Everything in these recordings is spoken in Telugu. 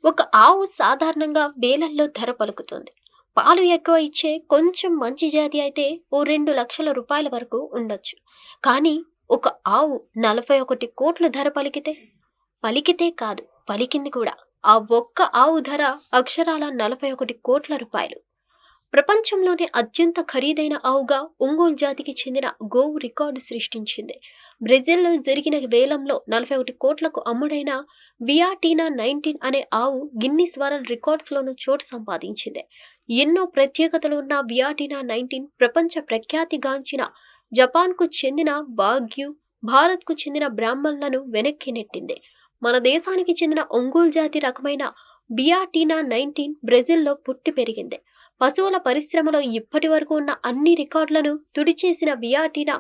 ఒక ఆవు సాధారణంగా వేలల్లో ధర పలుకుతుంది. పాలు ఎక్కువ ఇచ్చే కొంచెం మంచి జాతి అయితే ఓ 2 లక్షల రూపాయల వరకు ఉండొచ్చు. కానీ ఒక ఆవు 41 కోట్ల ధర పలికితే, పలికితే కాదు పలికింది కూడా. ఆ ఒక్క ఆవు ధర అక్షరాల 41 కోట్ల రూపాయలు. ప్రపంచంలోనే అత్యంత ఖరీదైన ఆవుగా ఒంగోలు జాతికి చెందిన గోవు రికార్డు సృష్టించింది. బ్రెజిల్లో జరిగిన వేలంలో 41 కోట్లకు అమ్ముడైన వియాటీనా 19 అనే ఆవు గిన్నిస్ వరల్డ్ రికార్డ్స్లోనూ చోటు సంపాదించింది. ఎన్నో ప్రత్యేకతలు ఉన్న వియాటీనా 19 ప్రపంచ ప్రఖ్యాతిగాంచిన జపాన్కు చెందిన బాగ్యూ, భారత్కు చెందిన బ్రాహ్మణులను వెనక్కి నెట్టింది. మన దేశానికి చెందిన ఒంగోలు జాతి రకమైన బియాటీనా 19 బ్రెజిల్లో పుట్టి పెరిగింది. పశువుల పరిశ్రమలో ఇప్పటి వరకు ఉన్న అన్ని రికార్డులను తుడిచేసిన వియాటీనా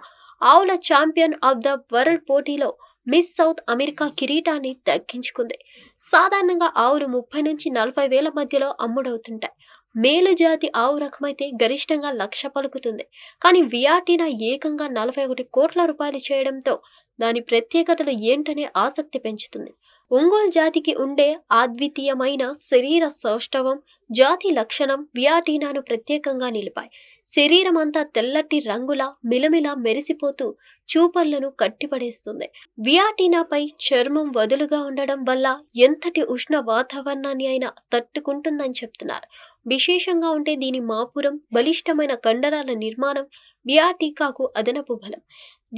ఆవుల ఛాంపియన్ ఆఫ్ ద వరల్డ్ పోటీలో మిస్ సౌత్ అమెరికా కిరీటాన్ని దక్కించుకుంది. సాధారణంగా ఆవులు 30 నుంచి 40 వేల మధ్యలో అమ్ముడవుతుంటాయి. మేలు జాతి ఆవు రకమైతే గరిష్టంగా 1,00,000 పలుకుతుంది. కానీ వియాటీనా ఏకంగా 41 కోట్ల రూపాయలు చేయడంతో దాని ప్రత్యేకతలు ఏంటనే ఆసక్తి పెంచుతుంది. ఒంగోలు జాతికి ఉండే అద్వితీయమైన శరీర సౌష్ఠవం, జాతి లక్షణం వియాటీనాను ప్రత్యేకంగా నిలిపాయి. శరీరం అంతా తెల్లటి రంగులా మిలమిలా మెరిసిపోతూ చూపర్లను కట్టిపడేస్తుంది. వియాటీనాపై చర్మం వదులుగా ఉండడం వల్ల ఎంతటి ఉష్ణ వాతావరణాన్ని అయినా తట్టుకుంటుందని చెప్తున్నారు. విశేషంగా ఉంటే దీని మాపురం, బలిష్టమైన కండరాల నిర్మాణం వియాటికాకు అదనపు బలం.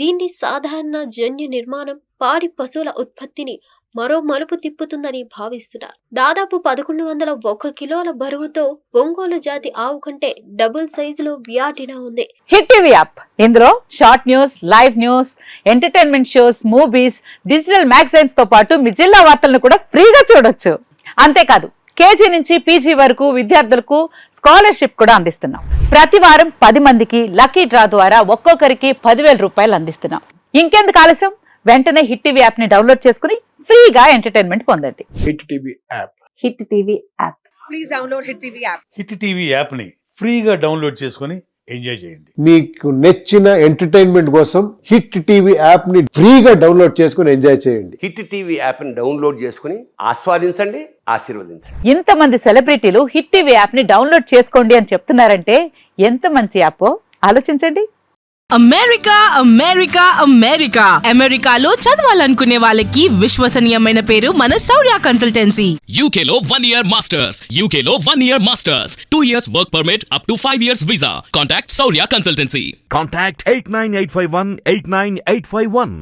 దీన్ని సాధారణ జన్యు నిర్మాణం పాడి పశువుల ఉత్పత్తిని మరో మలుపు తిప్పుతుందని భావిస్తున్నారు. దాదాపు 1101 కిలోల బరువుతో ఒంగోలు జాతి ఆవు కంటే డబుల్ సైజులో వియాటినా ఉంది. హిట్ టీవీ యాప్, ఇందులో short news, live news, entertainment shows, movies, digital magazines తో పాటు మీ జిల్లా వార్తలను కూడా ఫ్రీగా చూడొచ్చు. అంతేకాదు కేజీ నుంచి పీజీ వరకు విద్యార్థులకు స్కాలర్షిప్ కూడా అందిస్తున్నాం. ప్రతి వారం 10 మందికి లక్కీ డ్రా ద్వారా ఒక్కొక్కరికి 10,000 రూపాయలు అందిస్తున్నాం. ఇంకెందుకు ఆలస్యం, వెంటనే హిట్ టీవీ యాప్ ని డౌన్లోడ్ చేసుకుని ఫ్రీగా ఎంటర్టైన్మెంట్ పొందండి. Hit TV app. Hit TV app. Please download hit TV app. Hit TV app ని ఫ్రీగా డౌన్లోడ్ చేసుకుని ఎంజాయ్ చేయండి. మీకు నచ్చిన ఎంటర్టైన్మెంట్ కోసం హిట్ టీవీ యాప్ ని ఫ్రీగా డౌన్లోడ్ చేసుకుని ఎంజాయ్ చేయండి. హిట్ టీవీ యాప్ ని డౌన్లోడ్ చేసుకుని ఆస్వాదించండి, ఆశీర్వదించండి. ఇంతమంది సెలబ్రిటీలు హిట్ టీవీ యాప్ ని డౌన్లోడ్ చేసుకోండి అని చెప్తున్నారంటే ఎంత మంచి యాప్ ఆలోచించండి. అమెరికా అమెరికా అమెరికా అమెరికాలో చదవాలనుకునే వాళ్ళకి విశ్వసనీయమైన పేరు మన శౌర్య కన్సల్టెన్సీ. UK లో 1 year masters. UK లో 1 year masters. 2 years work permit up to 5 years visa. Contact Saurya Consultancy. Contact 89851 89851.